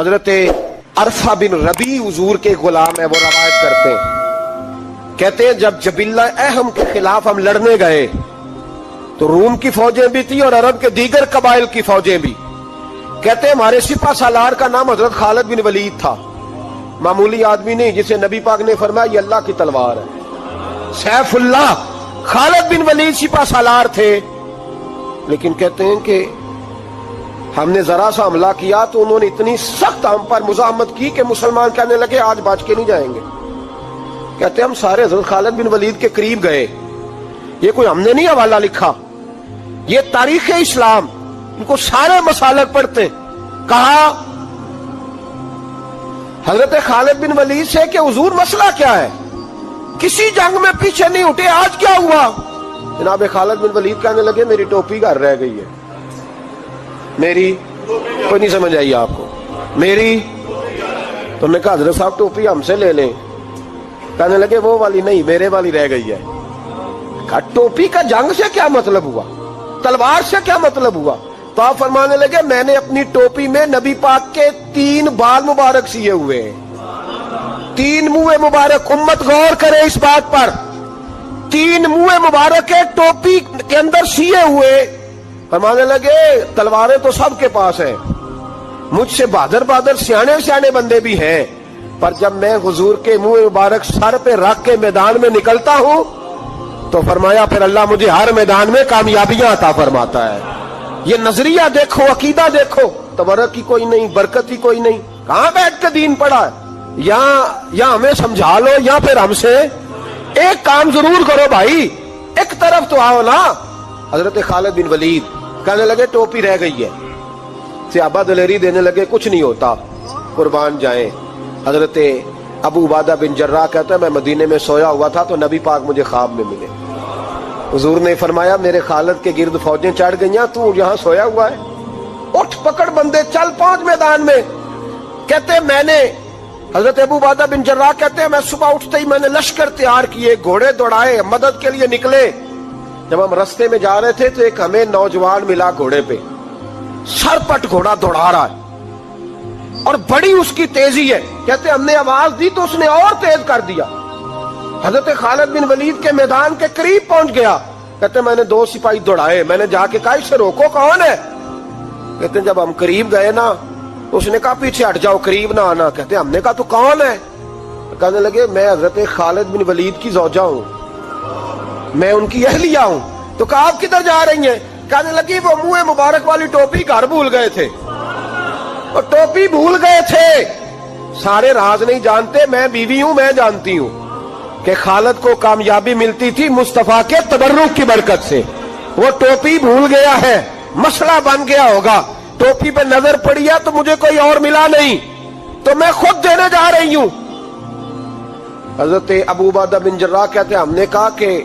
حضرت عرفہ بن ربی حضور کے غلام ہے، وہ روایت کرتے ہیں، کہتے ہیں جب جبلہ اہم کے خلاف ہم لڑنے گئے تو روم کی فوجیں بھی تھی اور عرب کے دیگر قبائل کی فوجیں بھی. کہتے ہیں ہمارے سپہ سالار کا نام حضرت خالد بن ولید تھا، معمولی آدمی نہیں جسے نبی پاک نے فرمایا یہ اللہ کی تلوار ہے. سیف اللہ خالد بن ولید سپہ سالار تھے، لیکن کہتے ہیں کہ ہم نے ذرا سا حملہ کیا تو انہوں نے اتنی سخت ہم پر مزاحمت کی کہ مسلمان کہنے لگے آج بچ کے نہیں جائیں گے. کہتے ہیں ہم سارے حضرت خالد بن ولید کے قریب گئے، یہ کوئی ہم نے نہیں حوالہ لکھا، یہ تاریخ اسلام، ان کو سارے مسالک پڑھتے. کہا حضرت خالد بن ولید سے کہ حضور مسئلہ کیا ہے، کسی جنگ میں پیچھے نہیں اٹھے، آج کیا ہوا؟ جناب خالد بن ولید کہنے لگے میری ٹوپی گھر رہ گئی ہے. میری کوئی نہیں سمجھ آئی آپ کو؟ میری تو نے کہا حضرت صاحب ٹوپی ہم سے لے لیں. کہنے لگے وہ والی نہیں، میرے والی رہ گئی ہے. کہا ٹوپی کا جنگ سے کیا مطلب ہوا، تلوار سے کیا مطلب ہوا؟ تو آپ فرمانے لگے میں نے اپنی ٹوپی میں نبی پاک کے 3 بال مبارک سیے ہوئے ہیں، 3 منہ مبارک. امت غور کرے اس بات پر، 3 منہ مبارک ٹوپی کے اندر سیے ہوئے. فرمانے لگے تلواریں تو سب کے پاس ہیں، مجھ سے بہادر بہادر سیانے بندے بھی ہیں، پر جب میں حضور کے منہ مبارک سر پہ رکھ کے میدان میں نکلتا ہوں تو فرمایا پھر اللہ مجھے ہر میدان میں کامیابیاں عطا فرماتا ہے. یہ نظریہ دیکھو، عقیدہ دیکھو، تبرک کی کوئی نہیں، برکت ہی کوئی نہیں. کہاں بیٹھ کے دین پڑھا ہے؟ یا ہمیں سمجھا لو یا پھر ہم سے ایک کام ضرور کرو بھائی، ایک طرف تو آؤ نا. حضرت خالد بن ولید کہنے لگے ٹوپی رہ گئی ہے. صحابہ دلیری دینے لگے کچھ نہیں ہوتا، قربان جائیں. حضرت ابو عبادہ بن جراح کہتا ہے میں مدینے میں سویا ہوا تھا تو نبی پاک مجھے خواب میں ملے. حضور نے فرمایا میرے خالد کے گرد فوجیں چڑھ گئیں، تو یہاں سویا ہوا ہے، اٹھ پکڑ بندے چل پہنچ میدان میں. کہتے میں نے حضرت ابو عبادہ بن جراح کہتے ہیں میں صبح اٹھتے ہی میں نے لشکر تیار کیے، گھوڑے دوڑائے، مدد کے لیے نکلے. جب ہم رستے میں جا رہے تھے تو ایک ہمیں نوجوان ملا گھوڑے پہ، سر پٹ گھوڑا دوڑا رہا ہے اور بڑی اس کی تیزی ہے. کہتے ہم نے آواز دی تو اس نے اور تیز کر دیا. حضرت خالد بن ولید کے میدان کے قریب پہنچ گیا. کہتے میں نے 2 سپاہی دوڑائے، میں نے جا کے کہا اسے روکو، کون ہے؟ کہتے جب ہم قریب گئے نا اس نے کہا پیچھے ہٹ جاؤ، قریب نہ آنا. کہتے ہم نے کہا تو کون ہے؟ کہنے لگے میں حضرت خالد بن ولید کی زوجہ ہوں، میں ان کی اہلیہ ہوں. تو کہا آپ کدھر جا رہی ہیں؟ کہنے لگی وہ منہ مبارک والی ٹوپی گھر بھول گئے تھے، اور ٹوپی بھول گئے تھے. سارے راز نہیں جانتے، میں بیوی ہوں، میں جانتی ہوں کہ خالد کو کامیابی ملتی تھی مصطفیٰ کے تبرک کی برکت سے. وہ ٹوپی بھول گیا ہے، مسئلہ بن گیا ہوگا. ٹوپی پہ نظر پڑی ہے تو مجھے کوئی اور ملا نہیں تو میں خود دینے جا رہی ہوں. حضرت ابو عبادہ بن جراح کہتے ہیں ہم نے کہا کہ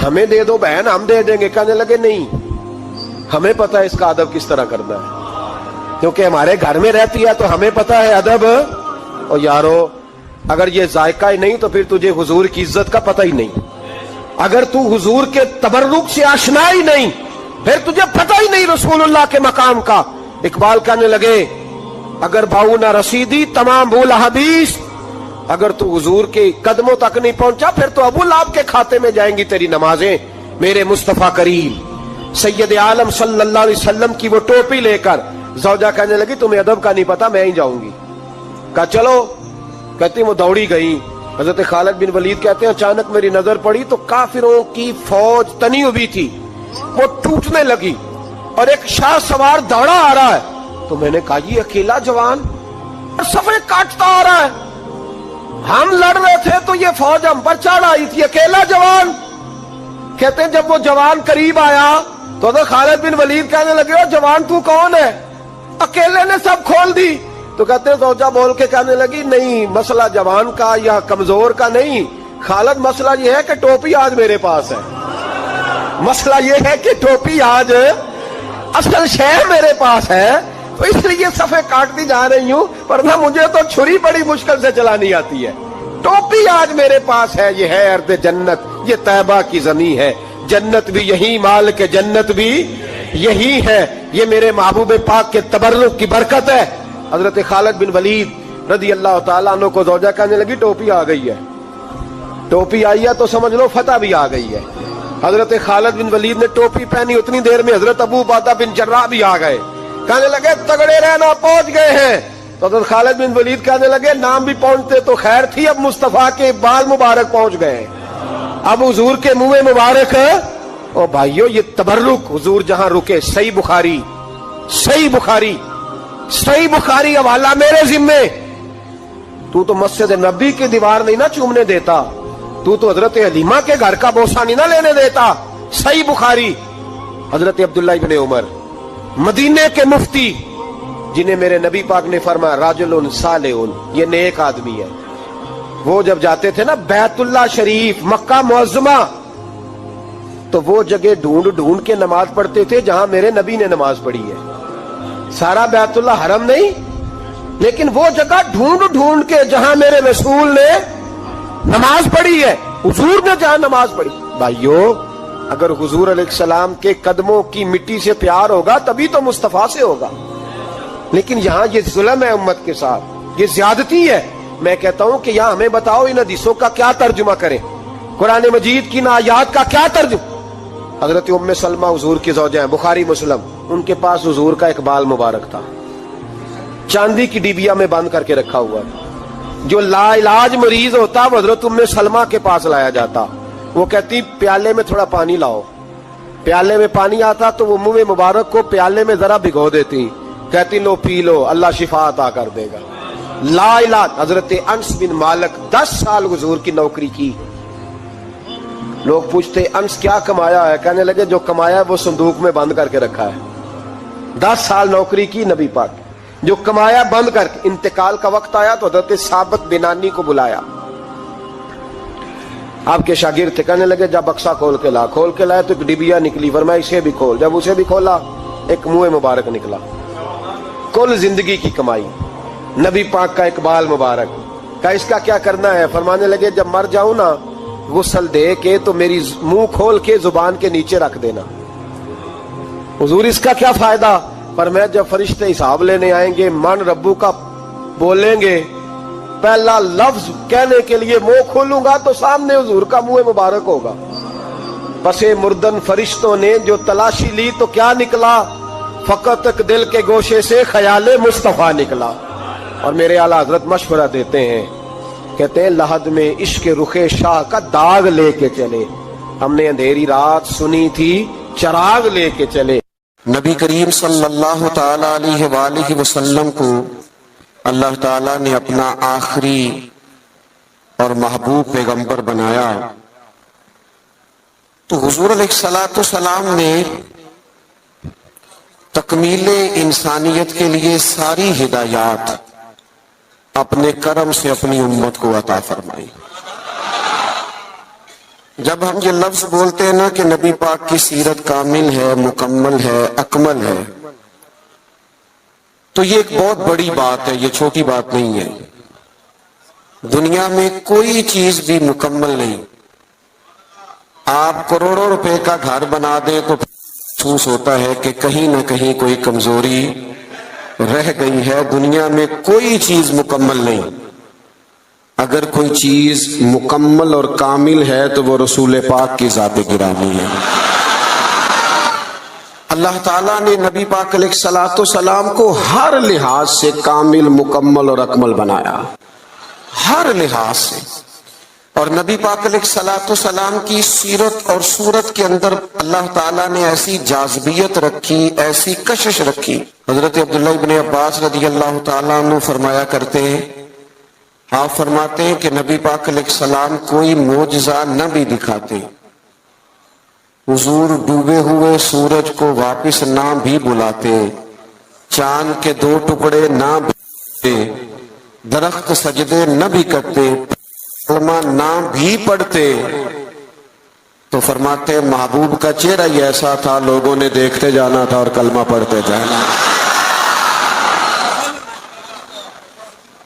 ہمیں دے دو بہن، ہم دے دیں گے. کہنے لگے نہیں، ہمیں پتہ ہے اس کا ادب کس طرح کرنا ہے، کیونکہ ہمارے گھر میں رہتی ہے تو ہمیں پتہ ہے ادب. اور یارو اگر یہ ذائقہ ہی نہیں تو پھر تجھے حضور کی عزت کا پتہ ہی نہیں. اگر تو حضور کے تبرک سے آشنا ہی نہیں پھر تجھے پتہ ہی نہیں رسول اللہ کے مقام کا. اقبال کہنے لگے اگر بھاؤ نہ رسیدی تمام بھول حدیث، اگر تو حضور کے قدموں تک نہیں پہنچا پھر تو ابو لہب کے کھاتے میں جائیں گی تیری نمازیں. میرے مصطفیٰ کریم سید عالم صلی اللہ علیہ وسلم کی وہ ٹوپی لے کر زوجہ کہنے لگی تمہیں ادب کا نہیں پتا، میں ہی جاؤں گی. کہا چلو. کہتی وہ دوڑی گئی. حضرت خالد بن ولید کہتے ہیں اچانک میری نظر پڑی تو کافروں کی فوج تنی ہوئی تھی، وہ ٹوٹنے لگی اور ایک شاہ سوار دوڑا آ رہا ہے. تو میں نے کہا یہ اکیلا جوان صفے کاٹتا آ رہا ہے، ہم لڑ رہے تھے تو یہ فوج ہم پر چڑھ آئی تھی، اکیلا جوان. کہتے ہیں جب وہ جوان قریب آیا تو حضرت خالد بن ولید کہنے لگے جوان تو کون ہے؟ اکیلے نے سب کھول دی. تو کہتے ہیں زوجہ بول کے کہنے لگی نہیں، مسئلہ جوان کا یا کمزور کا نہیں خالد، مسئلہ یہ ہے کہ ٹوپی آج میرے پاس ہے. مسئلہ یہ ہے کہ ٹوپی آج اصل شے میرے پاس ہے تو اس لیے صفے کاٹتی جا رہی ہوں، ورنہ مجھے تو چھری بڑی مشکل سے چلانی آتی ہے. ٹوپی آج میرے پاس ہے. یہ ہے ارض جنت، یہ طیبہ کی زمین ہے، جنت بھی یہی، مال کے جنت بھی یہی ہے. یہ میرے محبوب پاک کے تبرک کی برکت ہے. حضرت خالد بن ولید رضی اللہ تعالیٰ عنہ کو زوجہ کہنے لگی ٹوپی آ گئی ہے، ٹوپی آئی ہے تو سمجھ لو فتح بھی آ گئی ہے۔ حضرت خالد بن ولید نے ٹوپی پہنی، اتنی دیر میں حضرت ابو عبیدہ بن جراح بھی آ گئے، کہنے لگے تگڑے رہنا، پہنچ گئے ہیں۔ تو حضرت خالد بن ولید کہنے لگے نام بھی پہنچتے تو خیر تھی، اب مصطفیٰ کے بال مبارک پہنچ گئے، اب حضور کے منہ مبارک۔ او بھائیو یہ تبرک حضور جہاں رکے، صحیح بخاری، صحیح بخاری، صحیح بخاری حوالہ میرے ذمے۔ تو مسجد نبی کی دیوار نہیں نہ چومنے دیتا، تو حضرت حلیمہ کے گھر کا بوسہ نہیں نہ لینے دیتا۔ صحیح بخاری، حضرت عبداللہ ابن عمر مدینے کے مفتی، جنہیں میرے نبی پاک نے فرمایا راجل صالح، یہ نیک آدمی ہے۔ وہ جب جاتے تھے نا بیت اللہ شریف، مکہ معظمہ، تو وہ جگہ ڈھونڈ ڈھونڈ کے نماز پڑھتے تھے جہاں میرے نبی نے نماز پڑھی ہے۔ سارا بیت اللہ حرم نہیں، لیکن وہ جگہ ڈھونڈ ڈھونڈ کے جہاں میرے رسول نے نماز پڑھی ہے، حضور نے جہاں نماز پڑھی۔ بھائیو اگر حضور علیہ السلام کے قدموں کی مٹی سے پیار ہوگا تبھی تو مصطفیٰ سے ہوگا، لیکن یہاں یہ ظلم ہے امت کے ساتھ، یہ زیادتی ہے۔ میں کہتا ہوں کہ یہاں ہمیں بتاؤ ان حدیثوں کا کیا ترجمہ کریں، قرآن مجید کی آیات کا کیا ترجمہ۔ حضرت ام سلمہ حضور کی زوجہ ہیں، بخاری مسلم، ان کے پاس حضور کا ایک بال مبارک تھا، چاندی کی ڈیبیا میں بند کر کے رکھا ہوا تھا۔ جو لا علاج مریض ہوتا وہ حضرت ام سلمہ کے پاس لایا جاتا، وہ کہتی پیالے میں تھوڑا پانی لاؤ، پیالے میں پانی آتا تو وہ منہ مبارک کو پیالے میں ذرا بھگو دیتی، کہتی لو پی لو، اللہ شفا عطا کر دے گا۔ لا علاج۔ حضرت انس بن مالک 10 سال حضور کی نوکری کی، لوگ پوچھتے انس کیا کمایا ہے، کہنے لگے جو کمایا ہے وہ صندوق میں بند کر کے رکھا ہے۔ 10 سال نوکری کی نبی پاک، جو کمایا بند کر کے، انتقال کا وقت آیا تو حضرت ثابت بنانی کو بلایا، آپ کے شاگرد تھے، کہنے لگے جب بکسا کھول کے لا، کھول کے لائے تو ایک ڈبیا نکلی، فرمایا اسے بھی کھول، جب اسے بھی کھولا ایک منہ مبارک نکلا۔ کل زندگی کی کمائی، نبی پاک کا اقبال مبارک کا، اس کا کیا کرنا ہے؟ فرمانے لگے جب مر جاؤں نا غسل دے کے تو میری منہ کھول کے زبان کے نیچے رکھ دینا۔ حضور اس کا کیا فائدہ؟ پر میں جب فرشتے حساب لینے آئیں گے، من ربو کا بولیں گے، پہلا لفظ کہنے کے لیے منہ کھولوں گا تو سامنے حضور کا منہ مبارک ہوگا۔ پس مردن فرشتوں نے جو تلاشی لی تو کیا نکلا؟ فقط ایک دل کے گوشے سے خیال مصطفیٰ نکلا۔ اور میرے اعلیٰ حضرت مشورہ دیتے ہیں، کہتے ہیں لحد میں عشق رخ شاہ کا داغ لے کے چلے، ہم نے اندھیری رات سنی تھی چراغ لے کے چلے۔ نبی کریم صلی اللہ تعالی علیہ وآلہ وسلم کو اللہ تعالیٰ نے اپنا آخری اور محبوب پیغمبر بنایا، تو حضور علیہ السلام نے تکمیل انسانیت کے لیے ساری ہدایات اپنے کرم سے اپنی امت کو عطا فرمائی۔ جب ہم یہ لفظ بولتے ہیں نا کہ نبی پاک کی سیرت کامل ہے، مکمل ہے، اکمل ہے، تو یہ ایک بہت بڑی بات ہے، یہ چھوٹی بات نہیں ہے۔ دنیا میں کوئی چیز بھی مکمل نہیں، آپ کروڑوں روپے کا گھر بنا دیں تو محسوس ہوتا ہے کہ کہیں نہ کہیں کوئی کمزوری رہ گئی ہے۔ دنیا میں کوئی چیز مکمل نہیں، اگر کوئی چیز مکمل اور کامل ہے تو وہ رسول پاک کی ذات گرامی ہے۔ اللہ تعالیٰ نے نبی پاک علیہ السلام کو ہر لحاظ سے کامل، مکمل اور اکمل بنایا، ہر لحاظ سے۔ اور نبی پاک علیہ السلام کی سیرت اور صورت کے اندر اللہ تعالیٰ نے ایسی جاذبیت رکھی، ایسی کشش رکھی۔ حضرت عبداللہ ابن عباس رضی اللہ تعالیٰ عنہ فرمایا کرتے ہیں، آپ فرماتے ہیں کہ نبی پاک علیہ السلام کوئی معجزہ نہ بھی دکھاتے، حضور ڈوبے ہوئے سورج کو واپس نہ بھی بلاتے، چاند کے 2 ٹکڑے نہ بھیجتے، درخت سجدے نہ بھی کرتے، کلمہ نہ بھی پڑھتے، تو فرماتے محبوب کا چہرہ ہی ایسا تھا، لوگوں نے دیکھتے جانا تھا اور کلمہ پڑھتے جانا۔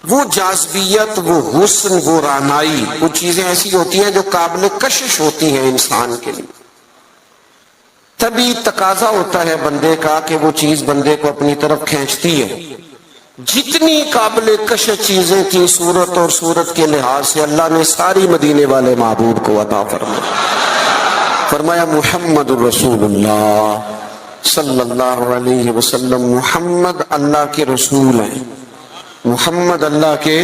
وہ جاذبیت، وہ حسن، وہ رعنائی، وہ چیزیں ایسی ہوتی ہیں جو قابل کشش ہوتی ہیں انسان کے لیے۔ تبھی تقاضا ہوتا ہے بندے کا کہ وہ چیز بندے کو اپنی طرف کھینچتی ہے۔ جتنی قابل کشش چیزیں تھیں صورت اور صورت کے لحاظ سے اللہ نے ساری مدینے والے محبوب کو عطا فرمایا محمد الرسول اللہ صلی اللہ علیہ وسلم، محمد اللہ کے رسول ہیں، محمد اللہ کے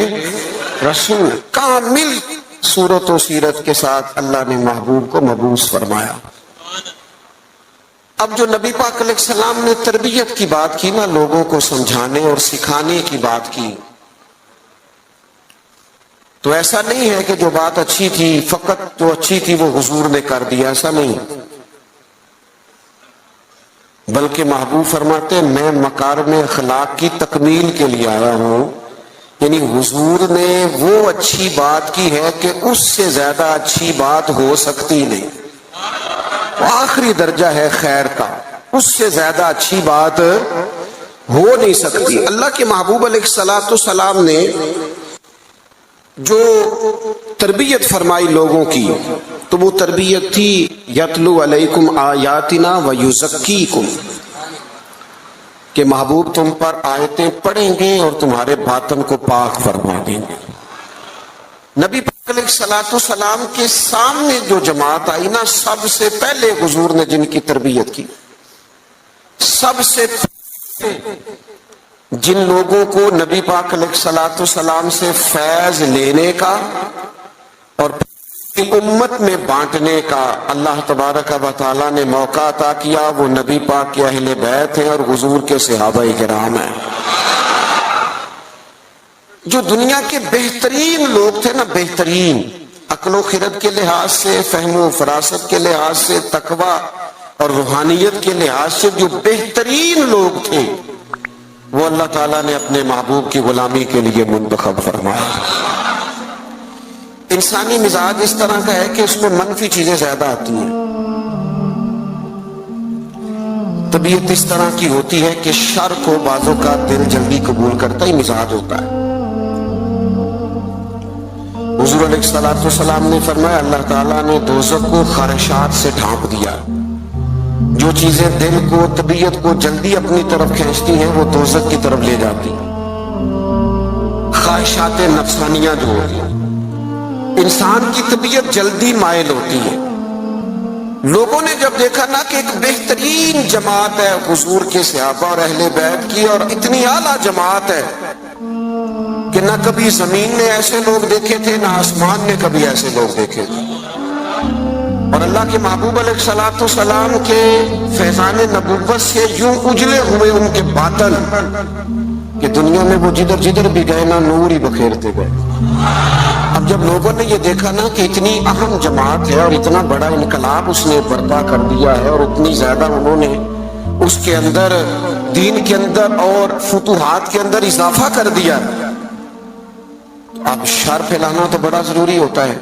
رسول، کامل صورت و سیرت کے ساتھ اللہ نے محبوب کو مبعوث فرمایا۔ اب جو نبی پاک علیہ السلام نے تربیت کی بات کی نا، لوگوں کو سمجھانے اور سکھانے کی بات کی، تو ایسا نہیں ہے کہ جو بات اچھی تھی فقط جو اچھی تھی وہ حضور نے کر دیا، ایسا نہیں، بلکہ محبوب فرماتے ہیں میں مکارم اخلاق کی تکمیل کے لیے آیا ہوں، یعنی حضور نے وہ اچھی بات کی ہے کہ اس سے زیادہ اچھی بات ہو سکتی نہیں، وہ آخری درجہ ہے خیر کا، اس سے زیادہ اچھی بات ہو نہیں سکتی۔ اللہ کے محبوب علیہ السلام نے جو تربیت فرمائی لوگوں کی، تو وہ تربیت تھی یتلو علیکم آیاتنا ویزکیکم، کہ محبوب تم پر آیتیں پڑھیں گے اور تمہارے باطن کو پاک فرما دیں گے۔ نبی پاک علیہ السلام کے سامنے جو جماعت آئی نا، سب سے پہلے حضور نے جن کی تربیت کی، سب سے پہلے جن لوگوں کو نبی پاک علیہ السلام سے فیض لینے کا اور امت میں بانٹنے کا اللہ تبارک و تعالیٰ نے موقع عطا کیا، وہ نبی پاک کے اہل بیت ہیں اور حضور کے صحابہ کرام ہیں۔ جو دنیا کے بہترین لوگ تھے نا، بہترین عقل و خرد کے لحاظ سے، فہم و فراست کے لحاظ سے، تقوی اور روحانیت کے لحاظ سے جو بہترین لوگ تھے، وہ اللہ تعالیٰ نے اپنے محبوب کی غلامی کے لیے منتخب فرمایا۔ انسانی مزاج اس طرح کا ہے کہ اس میں منفی چیزیں زیادہ آتی ہیں، طبیعت اس طرح کی ہوتی ہے کہ شر کو بعضوں کا دل جلدی قبول کرتا ہی مزاج ہوتا ہے۔ حضور علیہ السلام نے فرمایا اللہ تعالیٰ نے دوزخ کو خواہشات سے ڈھانپ دیا، جو چیزیں دل کو طبیعت کو جلدی اپنی طرف کھینچتی ہیں وہ دوزخ کی طرف لے جاتی ہیں، خواہشات نفسانیہ جو ہوتی ہیں، انسان کی طبیعت جلدی مائل ہوتی ہے۔ لوگوں نے جب دیکھا نا کہ ایک بہترین جماعت ہے حضور کے صحابہ اور اہل بیت کی، اور اتنی اعلیٰ جماعت ہے کہ نہ کبھی زمین نے ایسے لوگ دیکھے تھے نہ آسمان نے کبھی ایسے لوگ دیکھے تھے، اور اللہ کے محبوب علیہ السلام کے فیضان نبوت سے یوں اجلے ہوئے ان کے باطن کہ دنیا میں وہ جدھر جدھر بھی گئے نا نور ہی بکھیرتے گئے۔ اب جب لوگوں نے یہ دیکھا نا کہ اتنی اہم جماعت ہے اور اتنا بڑا انقلاب اس نے برپا کر دیا ہے اور اتنی زیادہ انہوں نے اس کے اندر دین کے اندر اور فتوحات کے اندر اضافہ کر دیا، اب شر پھیلانا تو بڑا ضروری ہوتا ہے۔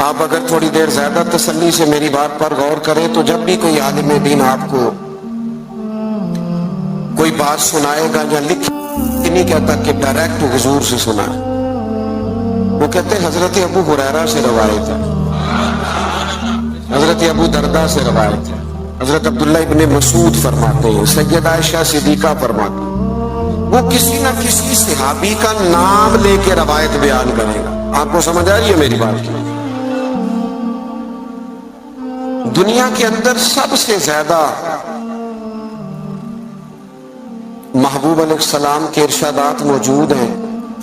آپ اگر تھوڑی دیر زیادہ تسلی سے میری بات پر غور کریں تو جب بھی کوئی عالم دین آپ کو کوئی بات سنائے گا یا لکھ نہیں کہتا کہ ڈائریکٹ حضور سے سنا، وہ کہتے ہیں حضرت ابو ہریرہ سے روایت ہے، حضرت ابو دردہ سے روایت ہے، حضرت عبداللہ ابن مسعود فرماتے ہیں، سیدہ عائشہ صدیقہ فرماتے ہیں، وہ کسی نہ کسی صحابی کا نام لے کے روایت بیان کرے گا۔ آپ کو سمجھ آ رہی ہے میری بات کی؟ دنیا کے اندر سب سے زیادہ محبوب علیہ السلام کے ارشادات موجود ہیں،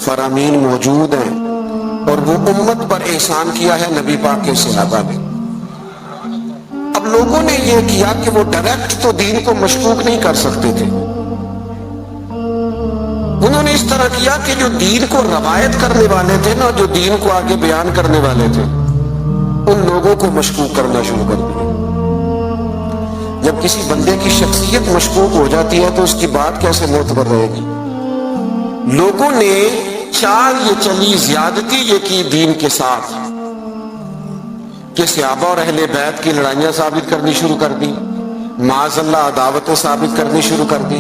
فرامین موجود ہیں، اور وہ امت پر احسان کیا ہے نبی پاک کے صحابہ نے۔ اب لوگوں نے یہ کیا کہ وہ ڈائریکٹ تو دین کو مشکوک نہیں کر سکتے تھے، انہوں نے اس طرح کیا کہ جو دین کو روایت کرنے والے تھے نا، جو دین کو آگے بیان کرنے والے تھے، ان لوگوں کو مشکوک کرنا شروع کر دیا۔ جب کسی بندے کی شخصیت مشکوک ہو جاتی ہے تو اس کی بات کیسے معتبر رہے گی؟ لوگوں نے چال یہ چلی، زیادتی یہ کی دین کے ساتھ کہ صحابہ اور اہل بیت کی لڑائیاں ثابت کرنی شروع کر دی، معاذ اللہ عداوتیں ثابت کرنی شروع کر دی،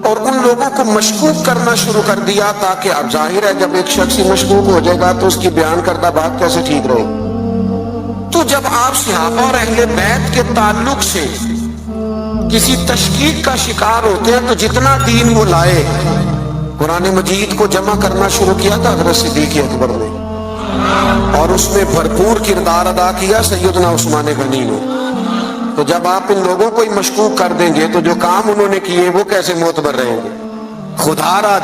اور ان لوگوں کو مشکوک کرنا شروع کر دیا، تاکہ اب ظاہر ہے جب ایک شخص ہی مشکوک ہو جائے گا تو اس کی بیان کردہ بات کیسے ٹھیک رہے گی؟ تو جب آپ صحابہ اور اہل بیت کے تعلق سے کسی تشکیک کا شکار ہوتے ہیں تو جتنا دین وہ لائے، قرآن مجید کو جمع کرنا شروع کیا تھا حضرت صدیق اکبر نے، اور اس میں بھرپور کردار ادا کیا سیدنا عثمان غنی نے۔ تو جب آپ ان لوگوں کو ہی مشکوک کر دیں گے تو جو کام انہوں نے کیے وہ کیسے معتبر رہیں گے؟ خدا را